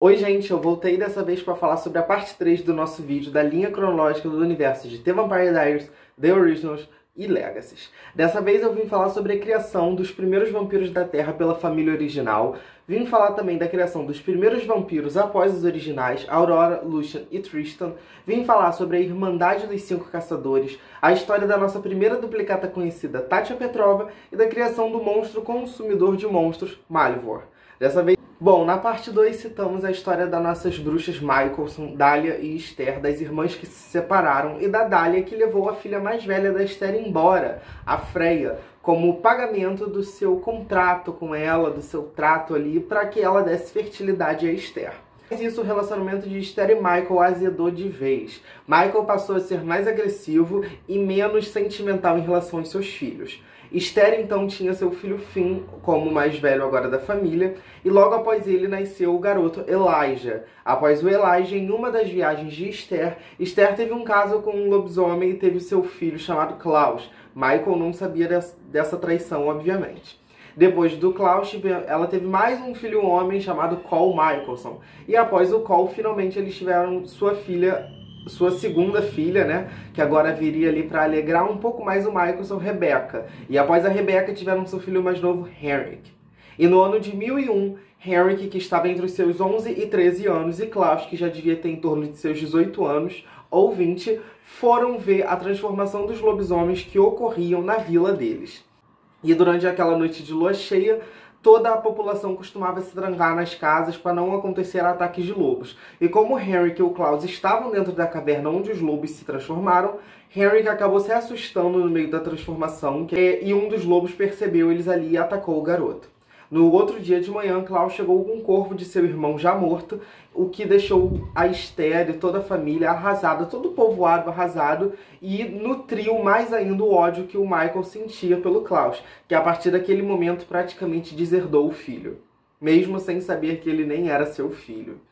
Oi gente, eu voltei dessa vez para falar sobre a parte 3 do nosso vídeo da linha cronológica do universo de The Vampire Diaries, The Originals e Legacies. Dessa vez eu vim falar sobre a criação dos primeiros vampiros da Terra pela família original, vim falar também da criação dos primeiros vampiros após os originais, Aurora, Lucian e Tristan, vim falar sobre a Irmandade dos Cinco Caçadores, a história da nossa primeira duplicata conhecida, Tatia Petrova, e da criação do monstro consumidor de monstros, Malivore. Dessa vez, bom, na parte 2 citamos a história das nossas bruxas Mikaelson, Dália e Esther, das irmãs que se separaram, e da Dália que levou a filha mais velha da Esther embora, a Freya, como pagamento do seu contrato com ela, do seu trato ali, para que ela desse fertilidade a Esther. Mas isso, o relacionamento de Esther e Michael azedou de vez. Michael passou a ser mais agressivo e menos sentimental em relação aos seus filhos. Esther então tinha seu filho Finn, como o mais velho agora da família, e logo após ele nasceu o garoto Elijah. Após o Elijah, em uma das viagens de Esther, Esther teve um caso com um lobisomem e teve seu filho chamado Klaus. Michael não sabia dessa traição, obviamente. Depois do Klaus, ela teve mais um filho homem chamado Cole Mikaelson. E após o Cole, finalmente eles tiveram sua segunda filha, né, que agora viria ali para alegrar um pouco mais o Mikaelson, Rebecca. E após a Rebecca tiveram seu filho mais novo, Henrik. E no ano de 1001, Henrik, que estava entre os seus 11 e 13 anos, e Klaus, que já devia ter em torno de seus 18 anos ou 20, foram ver a transformação dos lobisomens que ocorriam na vila deles. E durante aquela noite de lua cheia, toda a população costumava se trancar nas casas para não acontecer ataques de lobos. E como Henrik e o Klaus estavam dentro da caverna onde os lobos se transformaram, Henrik acabou se assustando no meio da transformação e um dos lobos percebeu eles ali e atacou o garoto. No outro dia de manhã, Klaus chegou com o corpo de seu irmão já morto, o que deixou a Esther e toda a família arrasada, todo o povoado arrasado, e nutriu mais ainda o ódio que o Michael sentia pelo Klaus, que a partir daquele momento praticamente deserdou o filho, mesmo sem saber que ele nem era seu filho.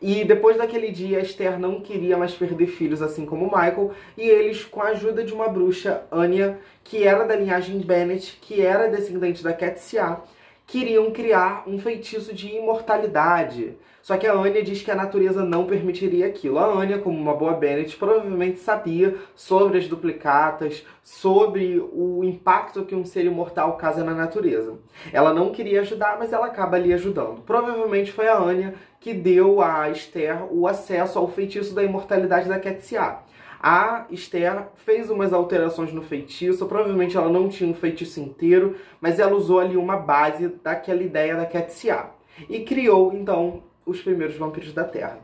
E depois daquele dia, a Esther não queria mais perder filhos, assim como o Michael, e eles, com a ajuda de uma bruxa, Anya, que era da linhagem Bennett, que era descendente da Qetsiyah, queriam criar um feitiço de imortalidade. Só que a Anya diz que a natureza não permitiria aquilo. A Anya, como uma boa Bennett, provavelmente sabia sobre as duplicatas, sobre o impacto que um ser imortal causa na natureza. Ela não queria ajudar, mas ela acaba ali ajudando. Provavelmente foi a Anya que deu a Esther o acesso ao feitiço da imortalidade da Qetsiyah. A Esther fez umas alterações no feitiço, provavelmente ela não tinha um feitiço inteiro, mas ela usou ali uma base daquela ideia da Qetsiyah. E criou, então, os primeiros vampiros da Terra.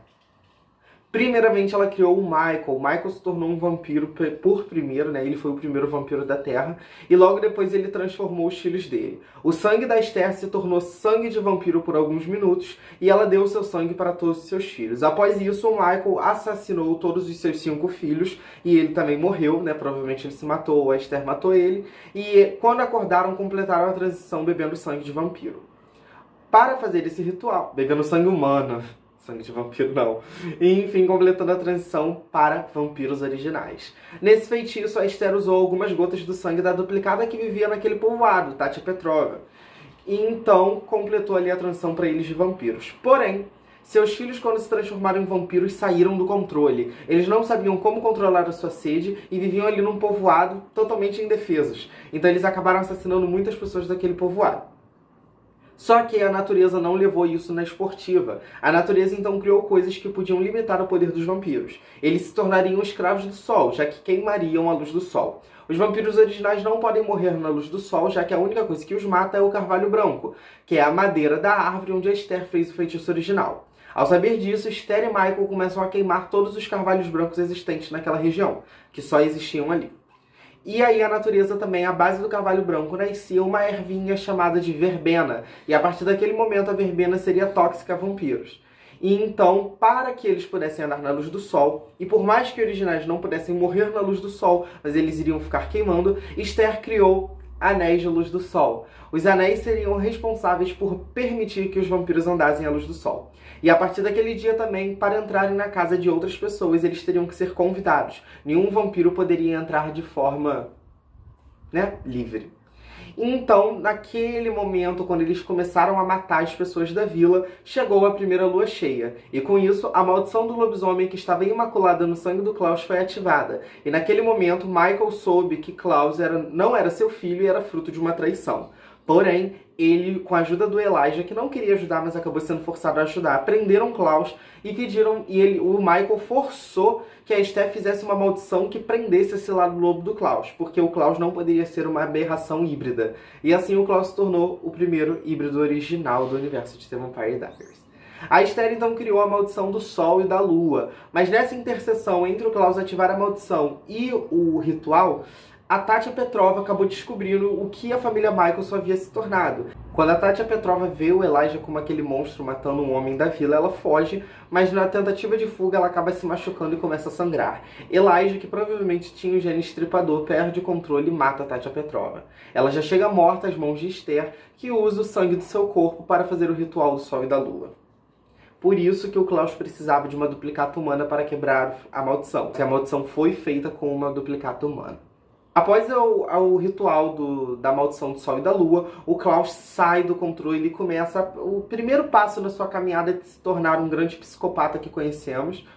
Primeiramente, ela criou o Michael. O Michael se tornou um vampiro por primeiro, né? Ele foi o primeiro vampiro da Terra. E logo depois ele transformou os filhos dele. O sangue da Esther se tornou sangue de vampiro por alguns minutos. E ela deu o seu sangue para todos os seus filhos. Após isso, o Michael assassinou todos os seus 5 filhos. E ele também morreu, né? Provavelmente ele se matou, ou a Esther matou ele. E quando acordaram, completaram a transição bebendo sangue de vampiro. Para fazer esse ritual, bebendo sangue humano... sangue de vampiro não. E, enfim, completando a transição para vampiros originais. Nesse feitiço, a Esther usou algumas gotas do sangue da duplicada que vivia naquele povoado, Tatia Petrova. E então completou ali a transição para eles de vampiros. Porém, seus filhos, quando se transformaram em vampiros, saíram do controle. Eles não sabiam como controlar a sua sede e viviam ali num povoado totalmente indefesos. Então eles acabaram assassinando muitas pessoas daquele povoado. Só que a natureza não levou isso na esportiva. A natureza então criou coisas que podiam limitar o poder dos vampiros. Eles se tornariam escravos do sol, já que queimariam a luz do sol. Os vampiros originais não podem morrer na luz do sol, já que a única coisa que os mata é o carvalho branco, que é a madeira da árvore onde a Esther fez o feitiço original. Ao saber disso, Esther e Michael começam a queimar todos os carvalhos brancos existentes naquela região, que só existiam ali. E aí a natureza também, à base do carvalho branco, nascia uma ervinha chamada de verbena. E a partir daquele momento a verbena seria tóxica a vampiros. E então, para que eles pudessem andar na luz do sol, e por mais que originais não pudessem morrer na luz do sol, mas eles iriam ficar queimando, Esther criou anéis de luz do sol. Os anéis seriam responsáveis por permitir que os vampiros andassem à luz do sol. E a partir daquele dia também, para entrarem na casa de outras pessoas, eles teriam que ser convidados. Nenhum vampiro poderia entrar de forma, livre. Então, naquele momento, quando eles começaram a matar as pessoas da vila, chegou a primeira lua cheia. E com isso, a maldição do lobisomem que estava imaculada no sangue do Klaus foi ativada. E naquele momento, Michael soube que Klaus não era seu filho e era fruto de uma traição. Porém, ele, com a ajuda do Elijah, que não queria ajudar, mas acabou sendo forçado a ajudar, prenderam Klaus e pediram, o Michael forçou que a Steph fizesse uma maldição que prendesse esse lado lobo do Klaus, porque o Klaus não poderia ser uma aberração híbrida. E assim o Klaus se tornou o primeiro híbrido original do universo de The Vampire Diaries. A Esther então criou a maldição do Sol e da Lua, mas nessa interseção entre o Klaus ativar a maldição e o ritual, a Tatia Petrova acabou descobrindo o que a família Michael só havia se tornado. Quando a Tatia Petrova vê o Elijah como aquele monstro matando um homem da vila, ela foge, mas na tentativa de fuga ela acaba se machucando e começa a sangrar. Elijah, que provavelmente tinha o gene estripador, perde o controle e mata a Tatia Petrova. Ela já chega morta às mãos de Esther, que usa o sangue do seu corpo para fazer o ritual do Sol e da Lua. Por isso que o Klaus precisava de uma duplicata humana para quebrar a maldição. A maldição foi feita com uma duplicata humana. Após o ritual da maldição do Sol e da Lua, o Klaus sai do controle e começa o primeiro passo na sua caminhada de se tornar um grande psicopata que conhecemos.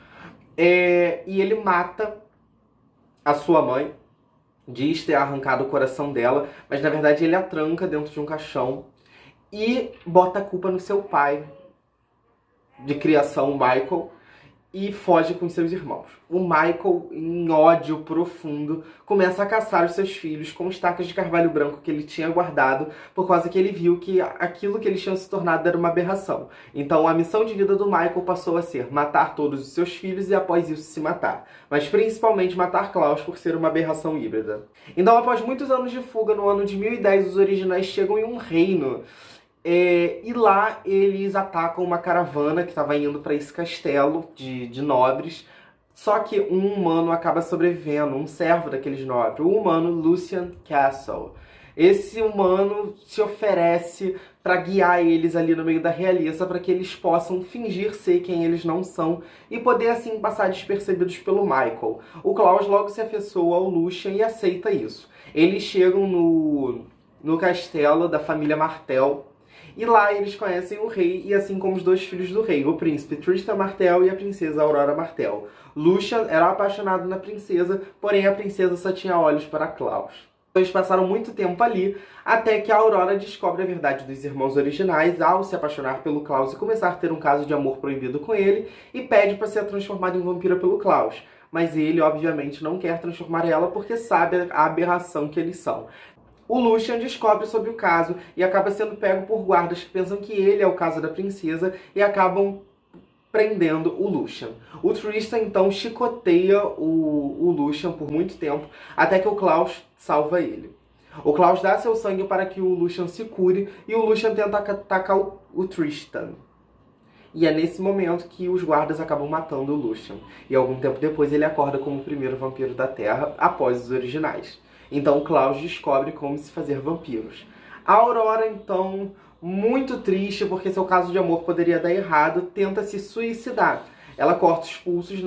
E ele mata a sua mãe, diz ter arrancado o coração dela, mas na verdade ele a tranca dentro de um caixão e bota a culpa no seu pai de criação, o Michael, e foge com seus irmãos. O Michael, em ódio profundo, começa a caçar os seus filhos com estacas de carvalho branco que ele tinha guardado, por causa que ele viu que aquilo que eles tinham se tornado era uma aberração. Então a missão de vida do Michael passou a ser matar todos os seus filhos e após isso se matar. Mas principalmente matar Klaus por ser uma aberração híbrida. Então após muitos anos de fuga, no ano de 1010, os originais chegam em um reino. E lá eles atacam uma caravana que estava indo para esse castelo de nobres. Só que um humano acaba sobrevivendo, um servo daqueles nobres, o humano Lucian Castle. Esse humano se oferece para guiar eles ali no meio da realeza para que eles possam fingir ser quem eles não são e poder assim passar despercebidos pelo Michael. O Klaus logo se afeiçoa ao Lucian e aceita isso. Eles chegam no castelo da família Martell. E lá eles conhecem o rei, e assim como os dois filhos do rei, o príncipe Tristan Martell e a princesa Aurora Martell. Lucian era apaixonado na princesa, porém a princesa só tinha olhos para Klaus. Eles passaram muito tempo ali, até que a Aurora descobre a verdade dos irmãos originais ao se apaixonar pelo Klaus e começar a ter um caso de amor proibido com ele, e pede para ser transformada em vampira pelo Klaus. Mas ele, obviamente, não quer transformar ela porque sabe a aberração que eles são. O Lucian descobre sobre o caso e acaba sendo pego por guardas que pensam que ele é o caso da princesa e acabam prendendo o Lucian. O Tristan então chicoteia o Lucian por muito tempo, até que o Klaus salva ele. O Klaus dá seu sangue para que o Lucian se cure e o Lucian tenta atacar o Tristan. E é nesse momento que os guardas acabam matando o Lucian. E algum tempo depois ele acorda como o primeiro vampiro da Terra, após os originais. Então Klaus descobre como se fazer vampiros. A Aurora, então, muito triste porque seu caso de amor poderia dar errado, tenta se suicidar. Ela corta os pulsos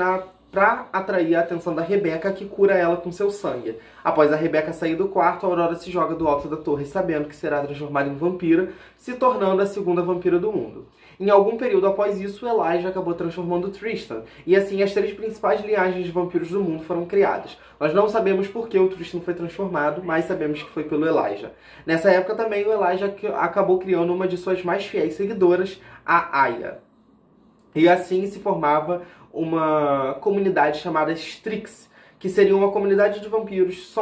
para atrair a atenção da Rebecca, que cura ela com seu sangue. Após a Rebecca sair do quarto, a Aurora se joga do alto da torre, sabendo que será transformada em vampira, se tornando a segunda vampira do mundo. Em algum período após isso, o Elijah acabou transformando Tristan, e assim as três principais linhagens de vampiros do mundo foram criadas. Nós não sabemos por que o Tristan foi transformado, mas sabemos que foi pelo Elijah. Nessa época também o Elijah acabou criando uma de suas mais fiéis seguidoras, a Aya. E assim se formava uma comunidade chamada Strix, que seria uma comunidade de vampiros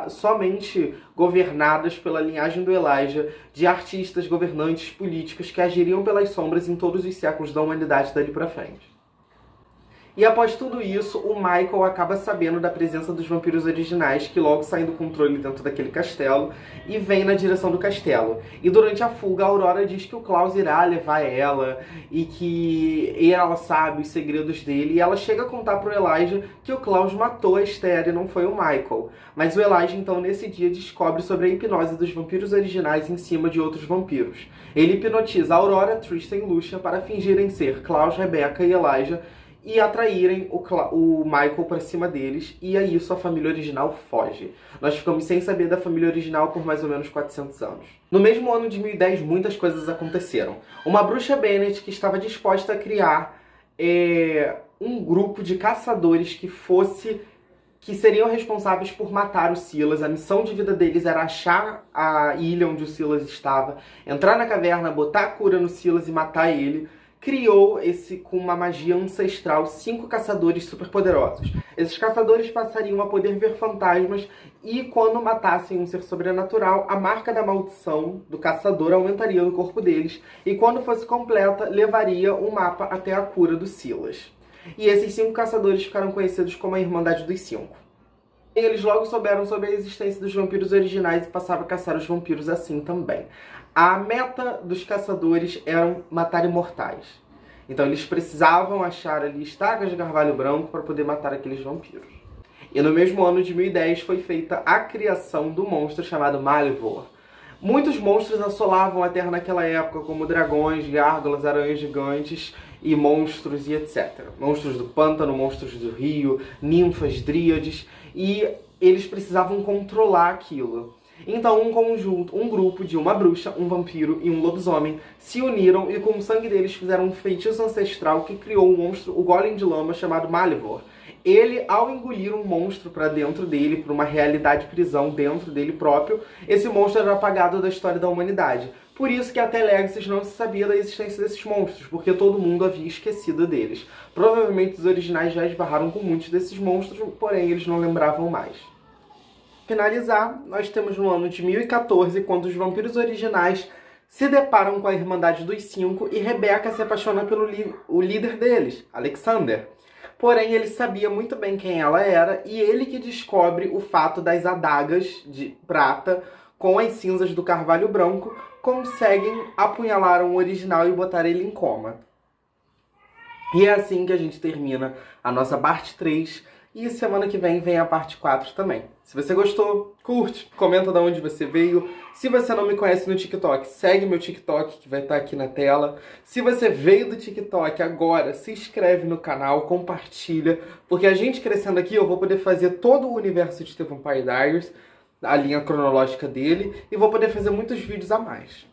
somente governadas pela linhagem do Elijah, de artistas, governantes, políticos que agiriam pelas sombras em todos os séculos da humanidade dali pra frente. E após tudo isso, o Michael acaba sabendo da presença dos vampiros originais, que logo saem do controle dentro daquele castelo, e vem na direção do castelo. E durante a fuga, a Aurora diz que o Klaus irá levar ela, e que ela sabe os segredos dele, e ela chega a contar pro Elijah que o Klaus matou a Esther e não foi o Michael. Mas o Elijah, então, nesse dia, descobre sobre a hipnose dos vampiros originais em cima de outros vampiros. Ele hipnotiza a Aurora, Tristan e Lucian para fingirem ser Klaus, Rebecca e Elijah, e atraírem o Michael pra cima deles, e aí sua família original foge. Nós ficamos sem saber da família original por mais ou menos 400 anos. No mesmo ano de 1010, muitas coisas aconteceram. Uma bruxa Bennett que estava disposta a criar um grupo de caçadores que seriam responsáveis por matar o Silas. A missão de vida deles era achar a ilha onde o Silas estava, entrar na caverna, botar a cura no Silas e matar ele. Criou com uma magia ancestral, 5 caçadores superpoderosos. Esses caçadores passariam a poder ver fantasmas e, quando matassem um ser sobrenatural, a marca da maldição do caçador aumentaria no corpo deles e, quando fosse completa, levaria o mapa até a cura do Silas. E esses 5 caçadores ficaram conhecidos como a Irmandade dos 5. Eles logo souberam sobre a existência dos vampiros originais e passaram a caçar os vampiros assim também. A meta dos caçadores era matar imortais. Então eles precisavam achar ali estacas de carvalho branco para poder matar aqueles vampiros. E no mesmo ano de 1010 foi feita a criação do monstro chamado Malivor. Muitos monstros assolavam a Terra naquela época, como dragões, gárgulas, aranhas gigantes e monstros e etc. Monstros do pântano, monstros do rio, ninfas, dríades, e eles precisavam controlar aquilo. Então um grupo de uma bruxa, um vampiro e um lobisomem se uniram e com o sangue deles fizeram um feitiço ancestral que criou um monstro, o Golem de Lama, chamado Malivor. Ele, ao engolir um monstro para dentro dele, para uma realidade prisão dentro dele próprio, esse monstro era apagado da história da humanidade. Por isso que até Legacy não se sabia da existência desses monstros, porque todo mundo havia esquecido deles. Provavelmente os originais já esbarraram com muitos desses monstros, porém eles não lembravam mais. Finalizar, nós temos no ano de 1014, quando os vampiros originais se deparam com a Irmandade dos 5 e Rebecca se apaixona pelo líder deles, Alexander. Porém, ele sabia muito bem quem ela era e ele que descobre o fato das adagas de prata com as cinzas do carvalho branco conseguem apunhalar o original e botar ele em coma. E é assim que a gente termina a nossa parte 3. E semana que vem a parte 4 também. Se você gostou, curte, comenta de onde você veio. Se você não me conhece no TikTok, segue meu TikTok que vai estar aqui na tela. Se você veio do TikTok agora, se inscreve no canal, compartilha. Porque a gente crescendo aqui, eu vou poder fazer todo o universo de The Vampire Diaries, a linha cronológica dele, e vou poder fazer muitos vídeos a mais.